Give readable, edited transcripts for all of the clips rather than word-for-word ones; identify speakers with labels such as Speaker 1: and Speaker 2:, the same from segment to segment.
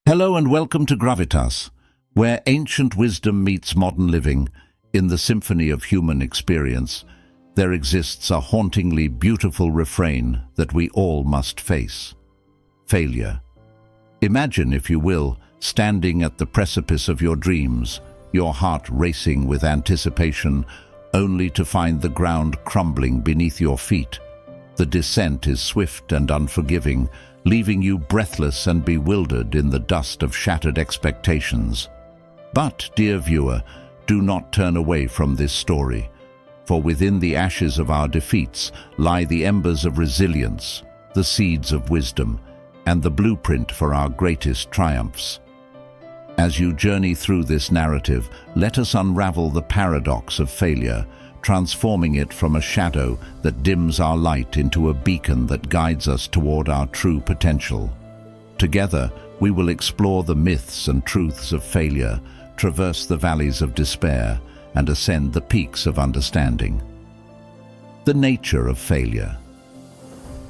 Speaker 1: Hello and welcome to Gravitas, where ancient wisdom meets modern living. In the symphony of human experience, there exists a hauntingly beautiful refrain that we all must face: failure. Imagine, if you will, standing at the precipice of your dreams, your heart racing with anticipation, only to find the ground crumbling beneath your feet. The descent is swift and unforgiving, leaving you breathless and bewildered in the dust of shattered expectations. But, dear viewer, do not turn away from this story, for within the ashes of our defeats lie the embers of resilience, the seeds of wisdom, and the blueprint for our greatest triumphs. As you journey through this narrative, let us unravel the paradox of failure, transforming it from a shadow that dims our light into a beacon that guides us toward our true potential. Together, we will explore the myths and truths of failure, traverse the valleys of despair, and ascend the peaks of understanding. The nature of failure.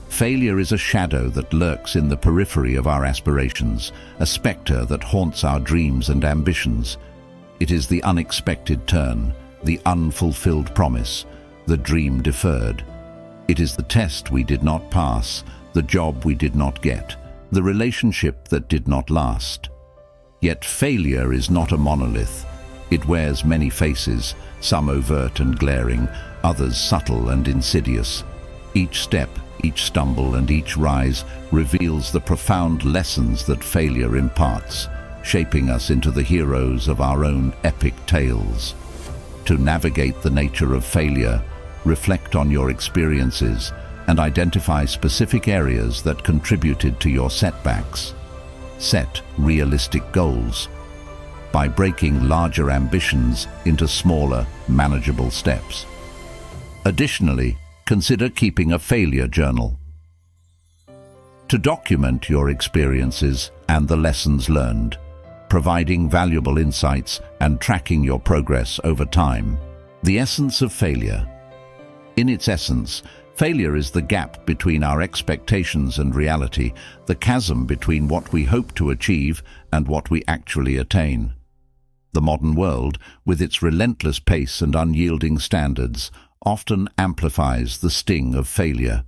Speaker 1: Failure is a shadow that lurks in the periphery of our aspirations, a specter that haunts our dreams and ambitions. It is the unexpected turn, the unfulfilled promise, the dream deferred. It is the test we did not pass, the job we did not get, the relationship that did not last. Yet failure is not a monolith. It wears many faces, some overt and glaring, others subtle and insidious. Each step, each stumble, and each rise reveals the profound lessons that failure imparts, shaping us into the heroes of our own epic tales. To navigate the nature of failure, reflect on your experiences and identify specific areas that contributed to your setbacks. Set realistic goals by breaking larger ambitions into smaller, manageable steps. Additionally, consider keeping a failure journal to document your experiences and the lessons learned, providing valuable insights and tracking your progress over time. The essence of failure. In its essence, failure is the gap between our expectations and reality, the chasm between what we hope to achieve and what we actually attain. The modern world, with its relentless pace and unyielding standards, often amplifies the sting of failure.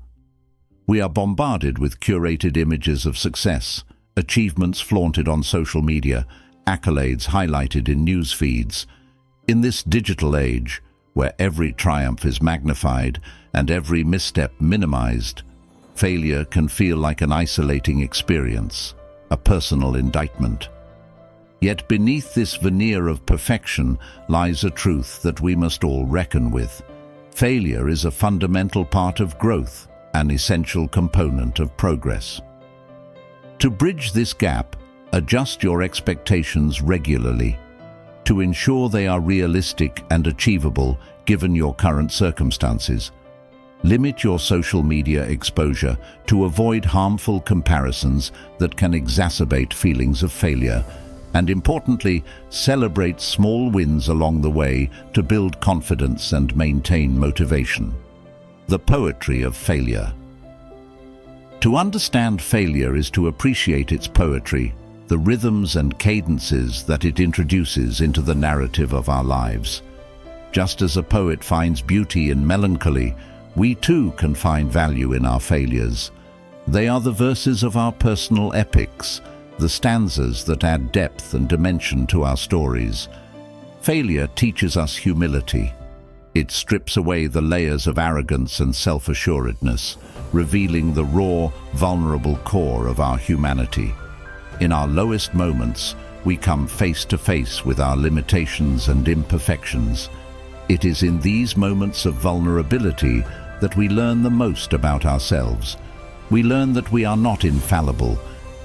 Speaker 1: We are bombarded with curated images of success, achievements flaunted on social media, accolades highlighted in news feeds. In this digital age, where every triumph is magnified and every misstep minimized, failure can feel like an isolating experience, a personal indictment. Yet beneath this veneer of perfection lies a truth that we must all reckon with. Failure is a fundamental part of growth, an essential component of progress. To bridge this gap, adjust your expectations regularly to ensure they are realistic and achievable given your current circumstances. Limit your social media exposure to avoid harmful comparisons that can exacerbate feelings of failure, and importantly, celebrate small wins along the way to build confidence and maintain motivation. The poetry of failure. To understand failure is to appreciate its poetry, the rhythms and cadences that it introduces into the narrative of our lives. Just as a poet finds beauty in melancholy, we too can find value in our failures. They are the verses of our personal epics, the stanzas that add depth and dimension to our stories. Failure teaches us humility. It strips away the layers of arrogance and self-assuredness, revealing the raw, vulnerable core of our humanity. In our lowest moments, we come face to face with our limitations and imperfections. It is in these moments of vulnerability that we learn the most about ourselves. We learn that we are not infallible,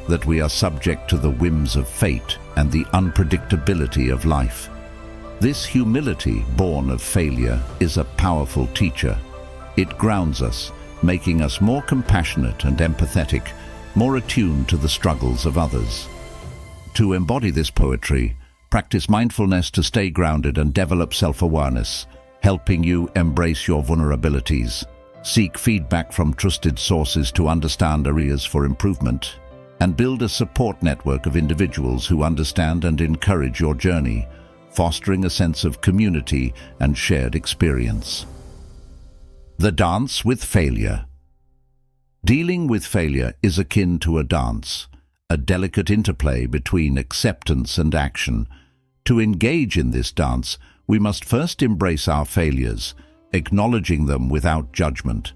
Speaker 1: that we are subject to the whims of fate and the unpredictability of life. This humility, born of failure, is a powerful teacher. It grounds us, making us more compassionate and empathetic, more attuned to the struggles of others. To embody this poetry, practice mindfulness to stay grounded and develop self-awareness, helping you embrace your vulnerabilities. Seek feedback from trusted sources to understand areas for improvement, and build a support network of individuals who understand and encourage your journey, fostering a sense of community and shared experience. The dance with failure. Dealing with failure is akin to a dance, a delicate interplay between acceptance and action. To engage in this dance, we must first embrace our failures, acknowledging them without judgment.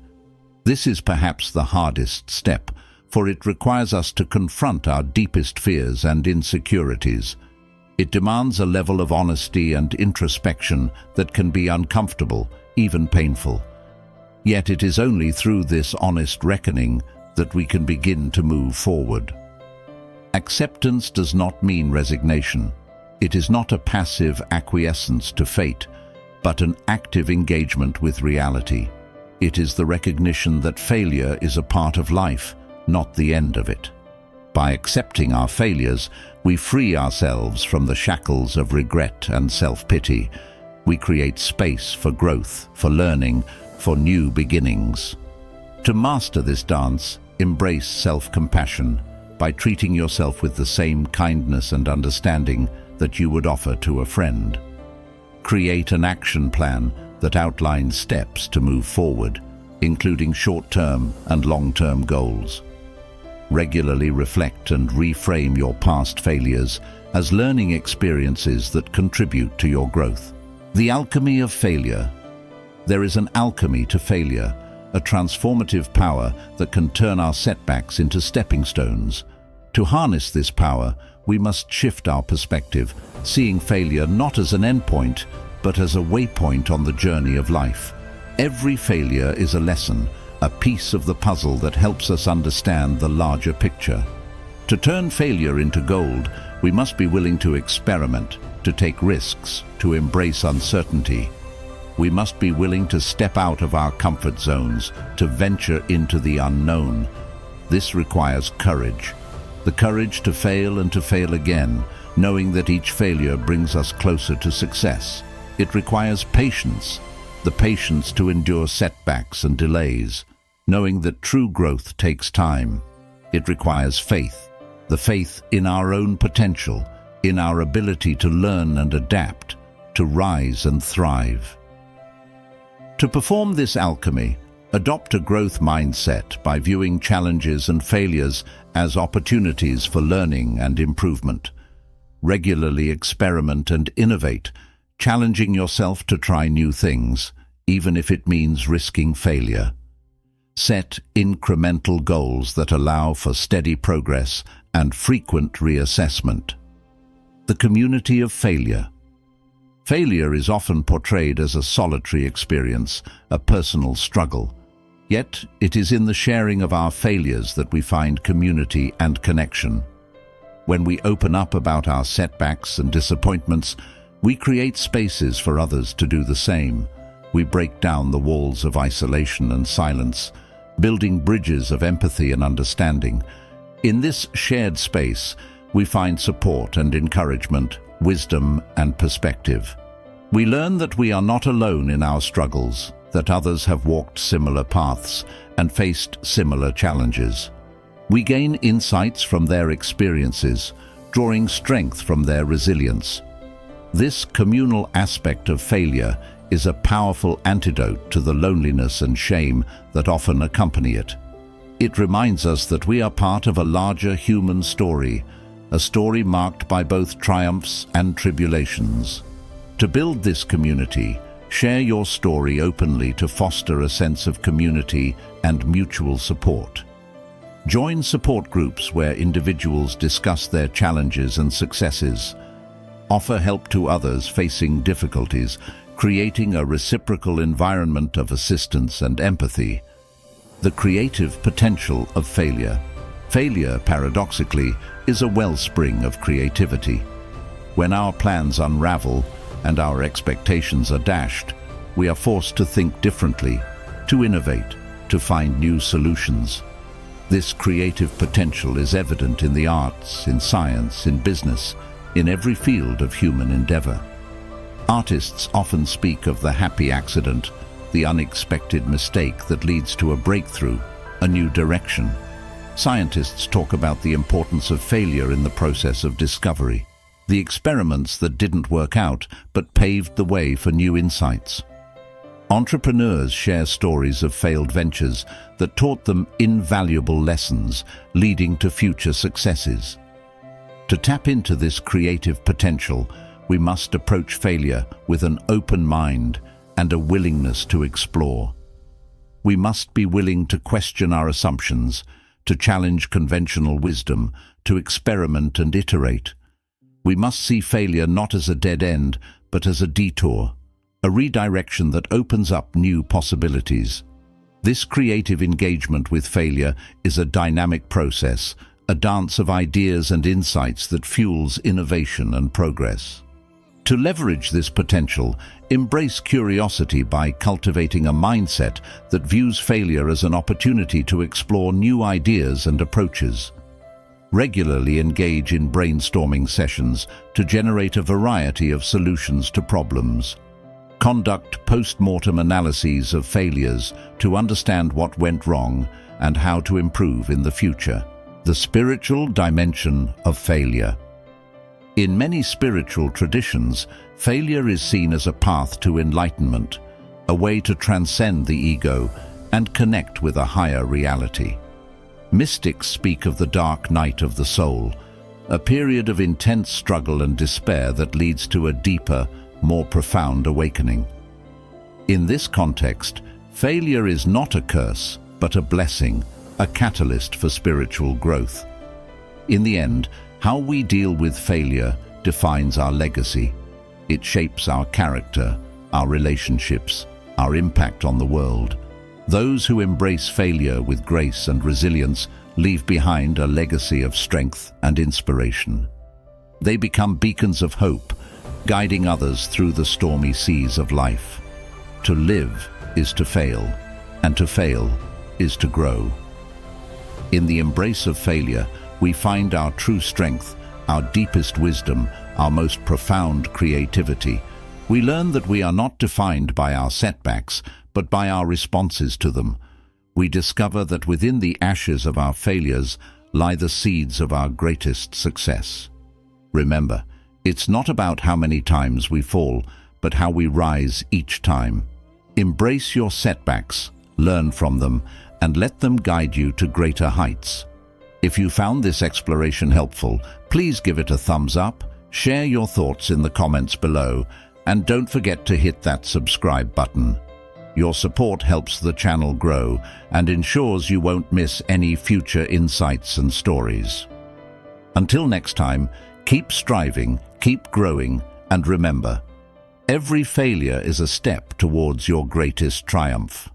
Speaker 1: This is perhaps the hardest step, for it requires us to confront our deepest fears and insecurities. It demands a level of honesty and introspection that can be uncomfortable, even painful. Yet it is only through this honest reckoning that we can begin to move forward. Acceptance does not mean resignation. It is not a passive acquiescence to fate, but an active engagement with reality. It is the recognition that failure is a part of life, not the end of it. By accepting our failures, we free ourselves from the shackles of regret and self-pity. We create space for growth, for learning, for new beginnings. To master this dance, embrace self-compassion by treating yourself with the same kindness and understanding that you would offer to a friend. Create an action plan that outlines steps to move forward, including short-term and long-term goals. Regularly reflect and reframe your past failures as learning experiences that contribute to your growth. The alchemy of failure. There is an alchemy to failure, a transformative power that can turn our setbacks into stepping stones. To harness this power, we must shift our perspective, seeing failure not as an endpoint, but as a waypoint on the journey of life. Every failure is a lesson, a piece of the puzzle that helps us understand the larger picture. To turn failure into gold, we must be willing to experiment, to take risks, to embrace uncertainty. We must be willing to step out of our comfort zones, to venture into the unknown. This requires courage. The courage to fail and to fail again, knowing that each failure brings us closer to success. It requires patience, the patience to endure setbacks and delays, knowing that true growth takes time. It requires faith, the faith in our own potential, in our ability to learn and adapt, to rise and thrive. To perform this alchemy, adopt a growth mindset by viewing challenges and failures as opportunities for learning and improvement. Regularly experiment and innovate, challenging yourself to try new things, even if it means risking failure. Set incremental goals that allow for steady progress and frequent reassessment. The community of failure. Failure is often portrayed as a solitary experience, a personal struggle. Yet, it is in the sharing of our failures that we find community and connection. When we open up about our setbacks and disappointments, we create spaces for others to do the same. We break down the walls of isolation and silence, building bridges of empathy and understanding. In this shared space, we find support and encouragement, wisdom and perspective. We learn that we are not alone in our struggles, that others have walked similar paths and faced similar challenges. We gain insights from their experiences, drawing strength from their resilience. This communal aspect of failure is a powerful antidote to the loneliness and shame that often accompany it. It reminds us that we are part of a larger human story, a story marked by both triumphs and tribulations. To build this community, share your story openly to foster a sense of community and mutual support. Join support groups where individuals discuss their challenges and successes. Offer help to others facing difficulties, creating a reciprocal environment of assistance and empathy. The creative potential of failure. Failure, paradoxically, is a wellspring of creativity. When our plans unravel and our expectations are dashed, we are forced to think differently, to innovate, to find new solutions. This creative potential is evident in the arts, in science, in business, in every field of human endeavor. Artists often speak of the happy accident, the unexpected mistake that leads to a breakthrough, a new direction. Scientists talk about the importance of failure in the process of discovery. The experiments that didn't work out but paved the way for new insights. Entrepreneurs share stories of failed ventures that taught them invaluable lessons, leading to future successes. To tap into this creative potential, we must approach failure with an open mind and a willingness to explore. We must be willing to question our assumptions, to challenge conventional wisdom, to experiment and iterate. We must see failure not as a dead end, but as a detour, a redirection that opens up new possibilities. This creative engagement with failure is a dynamic process, a dance of ideas and insights that fuels innovation and progress. To leverage this potential, embrace curiosity by cultivating a mindset that views failure as an opportunity to explore new ideas and approaches. Regularly engage in brainstorming sessions to generate a variety of solutions to problems. Conduct post-mortem analyses of failures to understand what went wrong and how to improve in the future. The spiritual dimension of failure. In many spiritual traditions, failure is seen as a path to enlightenment, a way to transcend the ego and connect with a higher reality. Mystics speak of the dark night of the soul, a period of intense struggle and despair that leads to a deeper, more profound awakening. In this context, failure is not a curse, but a blessing, a catalyst for spiritual growth. In the end, how we deal with failure defines our legacy. It shapes our character, our relationships, our impact on the world. Those who embrace failure with grace and resilience leave behind a legacy of strength and inspiration. They become beacons of hope, guiding others through the stormy seas of life. To live is to fail, and to fail is to grow. In the embrace of failure, we find our true strength, our deepest wisdom, our most profound creativity. We learn that we are not defined by our setbacks, but by our responses to them. We discover that within the ashes of our failures lie the seeds of our greatest success. Remember, it's not about how many times we fall, but how we rise each time. Embrace your setbacks, learn from them, and let them guide you to greater heights. If you found this exploration helpful, please give it a thumbs up, share your thoughts in the comments below, and don't forget to hit that subscribe button. Your support helps the channel grow and ensures you won't miss any future insights and stories. Until next time, keep striving, keep growing, and remember, every failure is a step towards your greatest triumph.